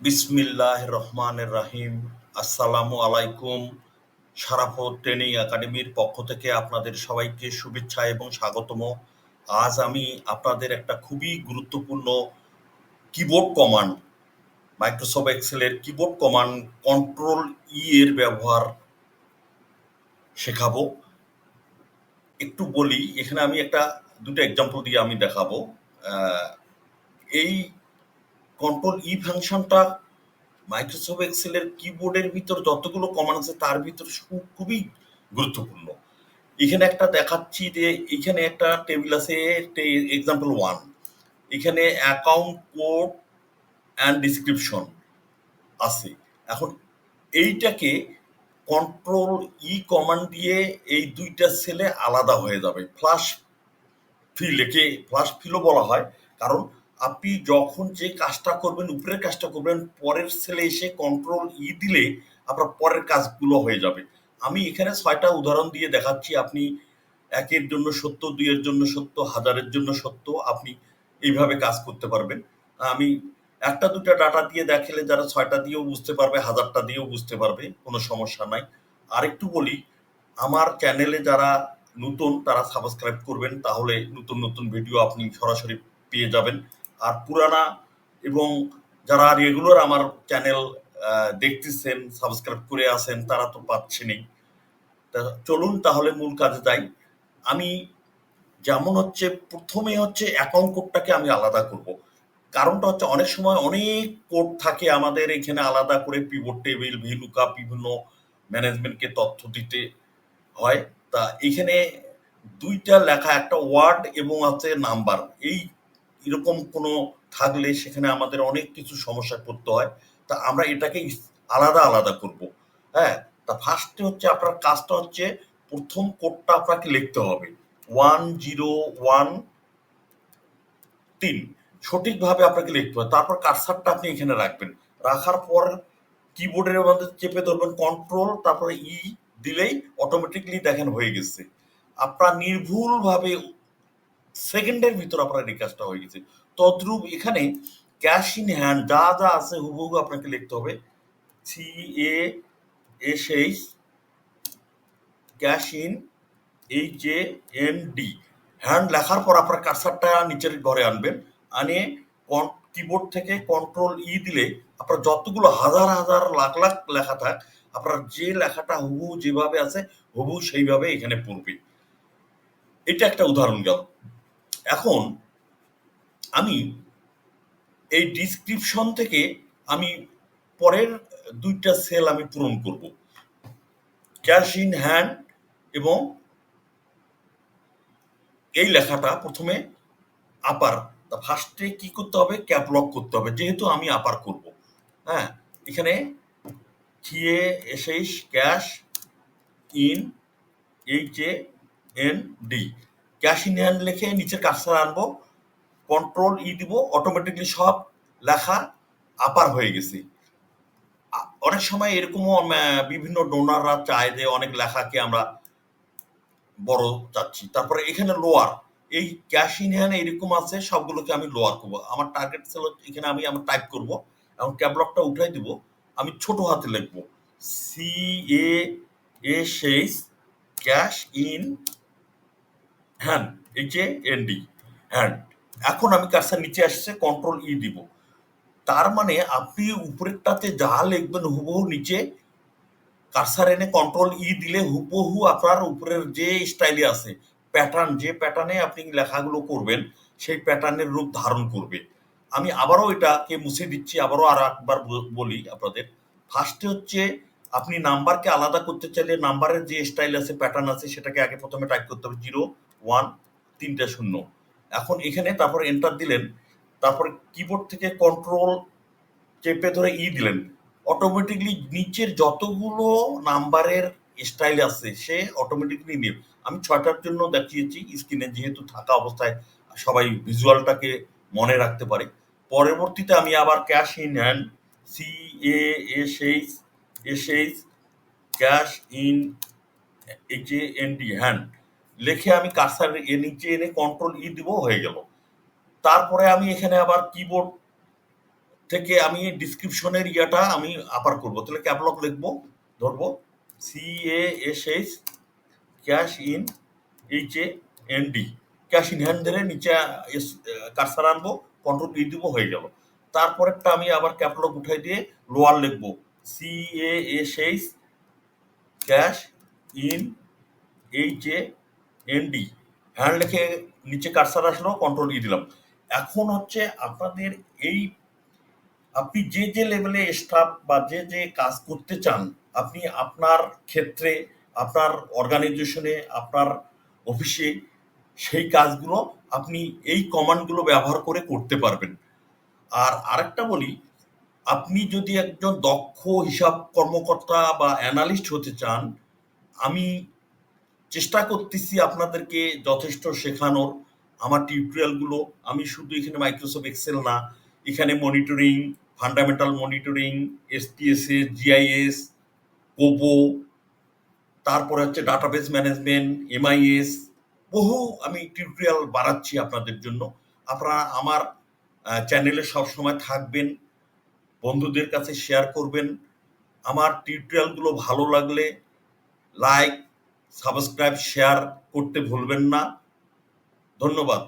বিসমিল্লাহির রহমানির রহিম। আসসালামু আলাইকুম। সারাফত ট্রেনিং একাডেমির পক্ষ থেকে আপনাদের সবাইকে শুভেচ্ছা এবং স্বাগতম। আজ আমি আপনাদের একটা খুবই গুরুত্বপূর্ণ কিবোর্ড কমান্ড, মাইক্রোসফট এক্সেলের কিবোর্ড কমান্ড কন্ট্রোল ই এর ব্যবহার শেখাবো। একটু বলি, এখানে আমি দুটো এক্সাম্পল দিয়ে আমি দেখাবো। আহ, এই কন্ট্রোল ই ফাংশনটা মাইক্রোসফট এক্সেলের কিবোর্ডের ভিতর যতগুলো কমান্ড আছে তার ভিতর খুবই গুরুত্বপূর্ণ। এখানে একটা দেখাচ্ছি যে এখানে একটা টেবিল আছে, এক্সাম্পল ওয়ান। এখানে অ্যাকাউন্ট কোড অ্যান্ড ডিসক্রিপশন আছে। এখন এইটাকে কন্ট্রোল ই কমান্ড দিয়ে এই দুইটা সেলে আলাদা হয়ে যাবে। ফ্লাশ ফিলও বলা হয়, কারণ আপনি যখন যে কাজটা করবেন, উপরের কাজটা করবেন, পরের সেলে এসে কন্ট্রোল ই দিলে আপনার পরের কাজগুলো হয়ে যাবে। আমি এখানে ৬টা উদাহরণ দিয়ে দেখাচ্ছি। আপনি একের জন্য সত্য, দুইয়ের জন্য সত্য, হাজারের জন্য সত্য, আপনি এইভাবে কাজ করতে পারবেন। আমি একটা দুটা ডাটা দিয়ে দেখালে যারা ৬টা দিয়েও বুঝতে পারবে, হাজারটা দিয়েও বুঝতে পারবে, কোনো সমস্যা নাই। আরেকটু বলি, আমার চ্যানেলে যারা নতুন তারা সাবস্ক্রাইব করবেন, তাহলে নতুন নতুন ভিডিও আপনি সরাসরি পেয়ে যাবেন। আর পুরানা এবং যারা রেগুলার আমার চ্যানেল দেখতেছেন, সাবস্ক্রাইব করে আছেন, তারা তো পাচ্ছেনই। তা চলুন তাহলে মূল কাজে যাই। আমি যেমন হচ্ছে প্রথমে হচ্ছে অ্যাকাউন্ট কোডটাকে আমি আলাদা করব। কারণটা হচ্ছে অনেক সময় অনেক কোড থাকে আমাদের এখানে, আলাদা করে পিভট টেবিল, ভিলুকআপ, বিভিন্ন ম্যানেজমেন্টকে তথ্য দিতে হয়। তা এখানে দুইটা লেখা, একটা ওয়ার্ড এবং আছে নাম্বার, এই এরকম কোনো থাকলে সেখানে আমাদের অনেক কিছু সমস্যায় পড়তে হয়। তা আমরা এটাকে আলাদা আলাদা করব। হ্যাঁ, তা ফার্স্টে হচ্ছে আপনার কাজটা হচ্ছে প্রথম কোডটা আপনাকে লিখতে হবে 1013, সঠিকভাবে আপনাকে লিখতে হবে। তারপর কার্সারটা আপনি এখানে রাখবেন। রাখার পর কিবোর্ডের মধ্যে চেপে ধরবেন কন্ট্রোল, তারপরে ই দিলেই অটোমেটিকলি দেখেন হয়ে গেছে। আপনার নির্ভুলভাবে সেকেন্ডের ভিতর আপনার এই কাজটা হয়ে গেছে। তদ্রূপ এখানে ক্যাশ ইন হ্যান্ড যা যা আছে হুবহু আপনাকে লিখতে হবে। CASH, cash in, HAND, hand লেখার পর আপনার কার্সারটা নিচের ঘরে আনবেন। আনে কিবোর্ড থেকে কন্ট্রোল ই দিলে আপনার যতগুলো হাজার হাজার লাখ লাখ লেখা থাক, আপনার যে লেখাটা হুবহু যেভাবে আছে হুবহু সেইভাবে এখানে পড়বে। এটা একটা উদাহরণ গেল। এখন আমি এই ডিসক্রিপশন থেকে আমি পরের দুইটা সেল আমি পূরণ করব, ক্যাশ ইন হ্যান্ড এবং এই লেখাটা প্রথমে আপার। তা ফার্স্টে কি করতে হবে, ক্যাপলক করতে হবে, যেহেতু আমি আপার করব। হ্যাঁ, এখানে cash in, HAND, cash in hand লিখে নিচের কার্সর আনবো, কন্ট্রোল ই দিব, অটোমেটিকলি সব লেখা আপার হয়ে গেছে। অনেক সময় এরকমও বিভিন্ন ডোনাররা চায় যে অনেক লেখাকে আমরা বড় চাচ্ছি। তারপরে এখানে লোয়ার, এই ক্যাশ ইন হ্যান্ড এরকম আছে, সবগুলোকে আমি লোয়ার করবো। আমার টার্গেট সেল এখানে আমি আমার টাইপ করব এবং ক্যাবলকটা উঠাই দিব। আমি ছোট হাতে লিখবো CASH, cash in hand, HAND, hand. এখন আমি কার্সার নিচে আসছে, কন্ট্রোল ই দিব। তার মানে আপনি উপরেরটাতে যা লিখবেন হুবহু নিচে কার্সার এনে কন্ট্রোল ই দিলে হুবহু আপনার উপরের যে স্টাইলে আছে, প্যাটার্ন, যে প্যাটার্নে আপনি লেখাগুলো করবেন সেই প্যাটার্নের রূপ ধারণ করবে। আমি আবারও এটাকে মুছে দিচ্ছি, আবারও আর একবার বলি আপনাদের। ফার্স্টে হচ্ছে আপনি নাম্বারকে আলাদা করতে চাইলে নাম্বারের যে স্টাইল আছে, প্যাটার্ন আছে, সেটাকে আগে প্রথমে টাইপ করতে হবে 0 1 3টা 0। এখন এখানে তারপর এন্টার দিলেন, তারপর কিবোর্ড থেকে কন্ট্রোল চেপে ধরে ই দিলেন, অটোমেটিকলি নিচের যতগুলো নাম্বারের স্টাইল আছে সে অটোমেটিকলি নিয়ে। আমি ৬টার জন্য দেখিয়েছি স্ক্রিনে, যেহেতু থাকা অবস্থায় সবাই ভিজুয়ালটাকে মনে রাখতে পারে। পরবর্তীতে আমি আবার cash in hand, CASH, cash in, HAND, hand লিখে আমি কার্সার এর নিচে এনে কন্ট্রোল ই দিব, হয়ে গেল। তারপরে আমি এখানে আবার কিবোর্ড থেকে আমি ডিসক্রিপশনের ইয়াটা আমি আবার করব। তাহলে ক্যাপলক লিখবো, ধরবো CASH cash in HAND, cash in hand ধরে নিচে কার্সার আনবো, কন্ট্রোল ই দিব, হয়ে গেল। তারপরেরটা আমি আবার ক্যাপলক উঠাই দিয়ে লোয়ার লিখবো CASH cash in HAND, hand লিখে নিচে কার্সার আসলো, কন্ট্রোল ই দিলাম। এখন হচ্ছে আপনাদের এই আপনি যে যে লেভেলে স্টাফ বা যে যে কাজ করতে চান, আপনি আপনার ক্ষেত্রে, আপনার অর্গানাইজেশনে, আপনার অফিসে সেই কাজগুলো আপনি এই কমান্ডগুলো ব্যবহার করে করতে পারবেন। আর আরেকটা বলি, আপনি যদি একজন দক্ষ হিসাব কর্মকর্তা বা অ্যানালিস্ট হতে চান, আমি চেষ্টা করতেছি আপনাদেরকে যথেষ্ট শেখানোর। আমার টিউটোরিয়ালগুলো আমি শুধু এখানে মাইক্রোসফট এক্সেল না, এখানে monitoring, fundamental monitoring, SPSS, GIS, Kobo, তারপরে হচ্ছে ডাটাবেস ম্যানেজমেন্ট, MIS, বহু আমি টিউটোরিয়াল বানাচ্ছি আপনাদের জন্য। আপনারা আমার চ্যানেলে সবসময় থাকবেন, বন্ধুদের কাছে শেয়ার করবেন। আমার টিউটোরিয়ালগুলো ভালো লাগলে লাইক, সাবস্ক্রাইব, শেয়ার করতে ভুলবেন না। ধন্যবাদ।